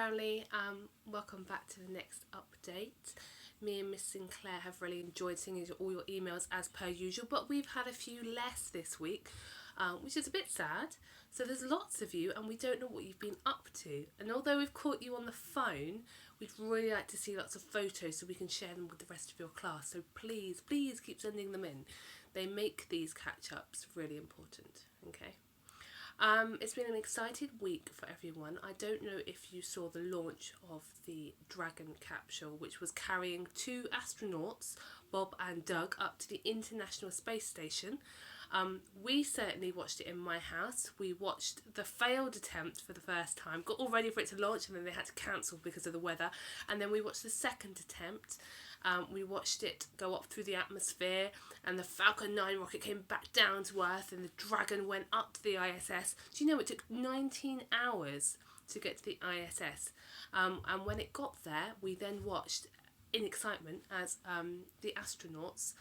Brownlee. Welcome back to the next update. Me and Miss Sinclair have really enjoyed seeing all your emails as per usual, but we've had a few less this week, which is a bit sad. So there's lots of you and we don't know what you've been up to. And although we've caught you on the phone, we'd really like to see lots of photos so we can share them with the rest of your class. So please keep sending them in. They make these catch-ups really important, okay? It's been an exciting week for everyone. I don't know if you saw the launch of the Dragon capsule, which was carrying 2 astronauts, Bob and Doug, up to the International Space Station. We certainly watched it in my house. We watched the failed attempt for the first time, got all ready for it to launch, and then they had to cancel because of the weather. And then we watched the second attempt. We watched it go up through the atmosphere, and the Falcon 9 rocket came back down to Earth, and the Dragon went up to the ISS. Do you know it took 19 hours to get to the ISS? And when it got there, we then watched in excitement as the astronauts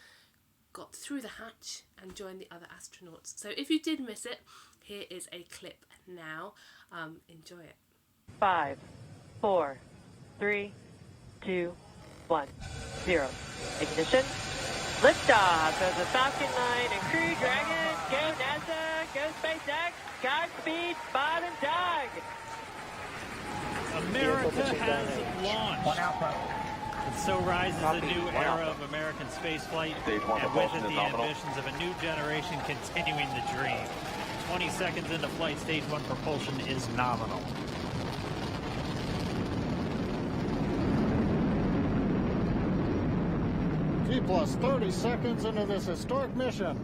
got through the hatch and joined the other astronauts. So if you did miss it, here is a clip now. Enjoy it. 5, 4, 3, 2, 1, 0. Ignition. Liftoff of the Falcon 9 and Crew Dragon. Go NASA. Go SpaceX. Godspeed, Bob and Doug. America has launched. And so rises a new era of American spaceflight, and with it the ambitions of a new generation continuing the dream. 20 seconds into flight, stage 1 propulsion is nominal. T plus 30 seconds into this historic mission.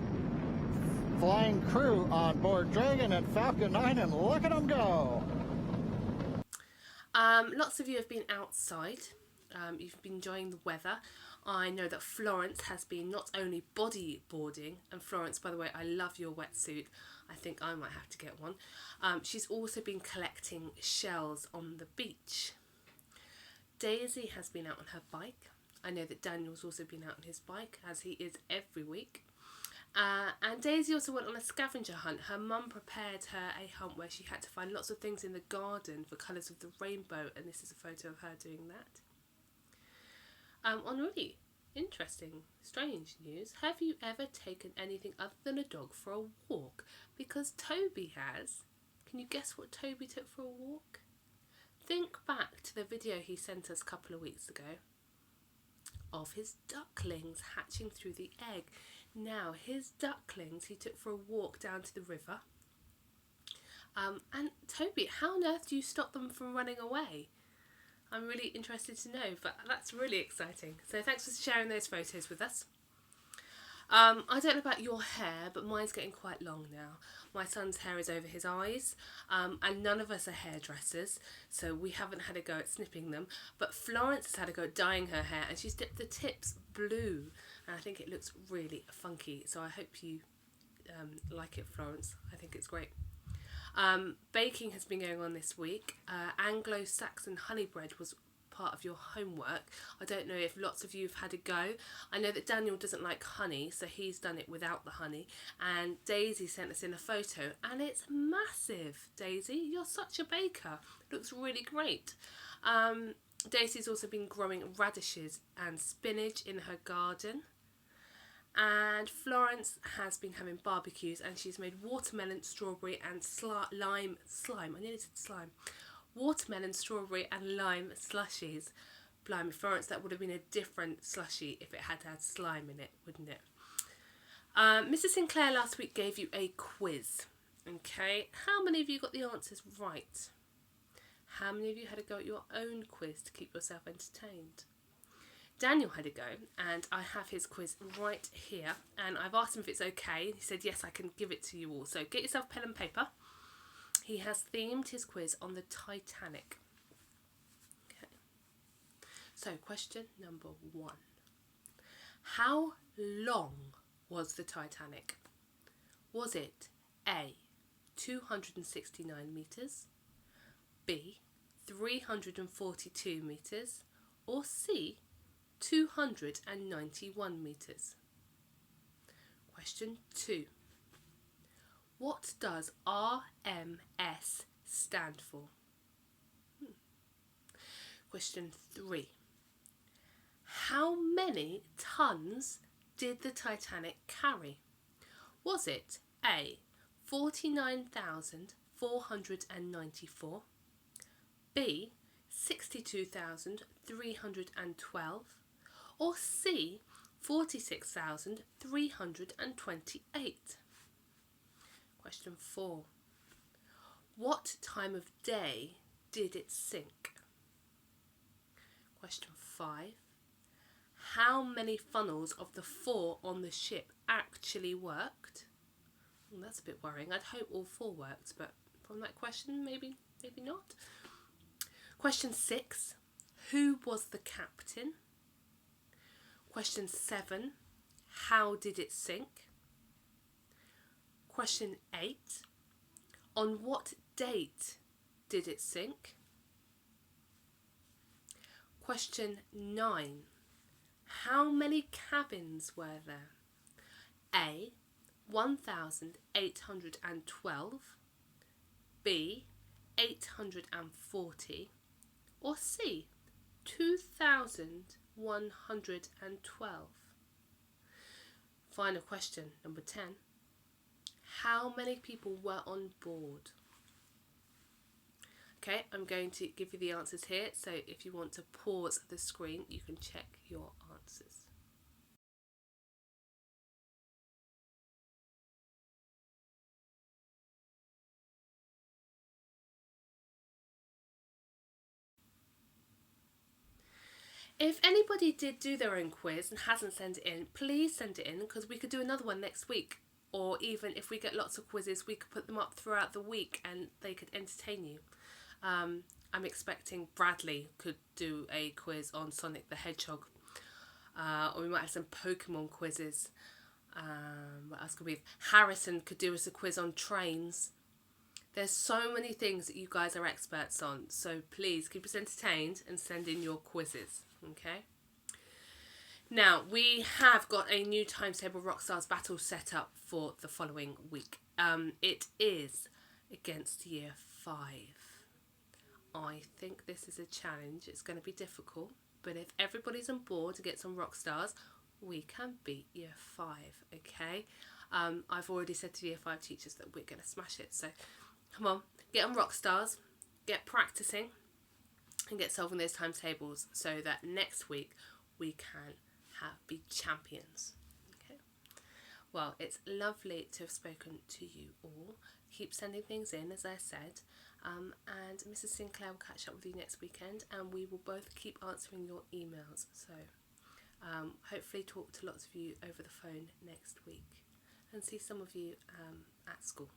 Flying crew on board Dragon and Falcon 9, and look at them go. Lots of you have been outside. You've been enjoying the weather. I know that Florence has been not only bodyboarding, and Florence, by the way, I love your wetsuit. I think I might have to get one. She's also been collecting shells on the beach. Daisy has been out on her bike. I know that Daniel's also been out on his bike, as he is every week. And Daisy also went on a scavenger hunt. Her mum prepared her a hunt where she had to find lots of things in the garden for colours of the rainbow, and this is a photo of her doing that. On really interesting, strange news, have you ever taken anything other than a dog for a walk? Because Toby has. Can you guess what Toby took for a walk? Think back to the video he sent us a couple of weeks ago of his ducklings hatching through the egg. Now, his ducklings he took for a walk down to the river. And Toby, how on earth do you stop them from running away? I'm really interested to know, but that's really exciting. So thanks for sharing those photos with us. I don't know about your hair, but mine's getting quite long now. My son's hair is over his eyes, and none of us are hairdressers, so we haven't had a go at snipping them. But Florence has had a go at dyeing her hair, and she's dipped the tips blue, and I think it looks really funky. So I hope you like it, Florence. I think it's great. Baking has been going on this week. Anglo-Saxon honey bread was part of your homework. I don't know if lots of you have had a go. I know that Daniel doesn't like honey, so he's done it without the honey. And Daisy sent us in a photo, and it's massive. Daisy, you're such a baker. It looks really great. Daisy's also been growing radishes and spinach in her garden. And Florence has been having barbecues, and she's made watermelon, strawberry and lime slime. I nearly said slime. Watermelon, strawberry and lime slushies. Blimey, Florence, that would have been a different slushie if it had slime in it, wouldn't it? Mrs Sinclair last week gave you a quiz. Okay, how many of you got the answers right? How many of you had a go at your own quiz to keep yourself entertained? Daniel had a go, and I have his quiz right here, and I've asked him if it's okay. He said yes, I can give it to you all. So get yourself pen and paper. He has themed his quiz on the Titanic. Okay. So question number 1. How long was the Titanic? Was it A, 269 metres, B, 342 metres, or C, 291 metres? Question 2. What does RMS stand for? Question 3. How many tons did the Titanic carry? Was it A, 49,494, B, 62,312, or C, 46,328? Question 4. What time of day did it sink? Question 5. How many funnels of the 4 on the ship actually worked? Well, that's a bit worrying. I'd hope all 4 worked, but from that question, maybe not. Question 6. Who was the captain? Question 7. How did it sink? Question 8. On what date did it sink? Question 9. How many cabins were there? A, 1,812, B, 840, or C, 2,112? Final question, number 10. How many people were on board? Okay, I'm going to give you the answers here, so if you want to pause the screen, you can check your answers. If anybody did do their own quiz and hasn't sent it in, please send it in, because we could do another one next week. Or even if we get lots of quizzes, we could put them up throughout the week and they could entertain you. I'm expecting Brownlee could do a quiz on Sonic the Hedgehog. Or we might have some Pokemon quizzes. What else could we have? Harrison could do us a quiz on trains. There's so many things that you guys are experts on. So please keep us entertained and send in your quizzes. Okay? Now, we have got a new Timetable Rockstars battle set up for the following week. It is against Year 5. I think this is a challenge. It's going to be difficult, but if everybody's on board to get some rock stars, we can beat Year 5, okay? I've already said to Year 5 teachers that we're going to smash it, so come on, get on rock stars, get practicing, and get solving those timetables so that next week we can be champions. Okay. Well, it's lovely to have spoken to you all. Keep sending things in, as I said. And Mrs Sinclair will catch up with you next weekend, and we will both keep answering your emails. So hopefully talk to lots of you over the phone next week and see some of you at school.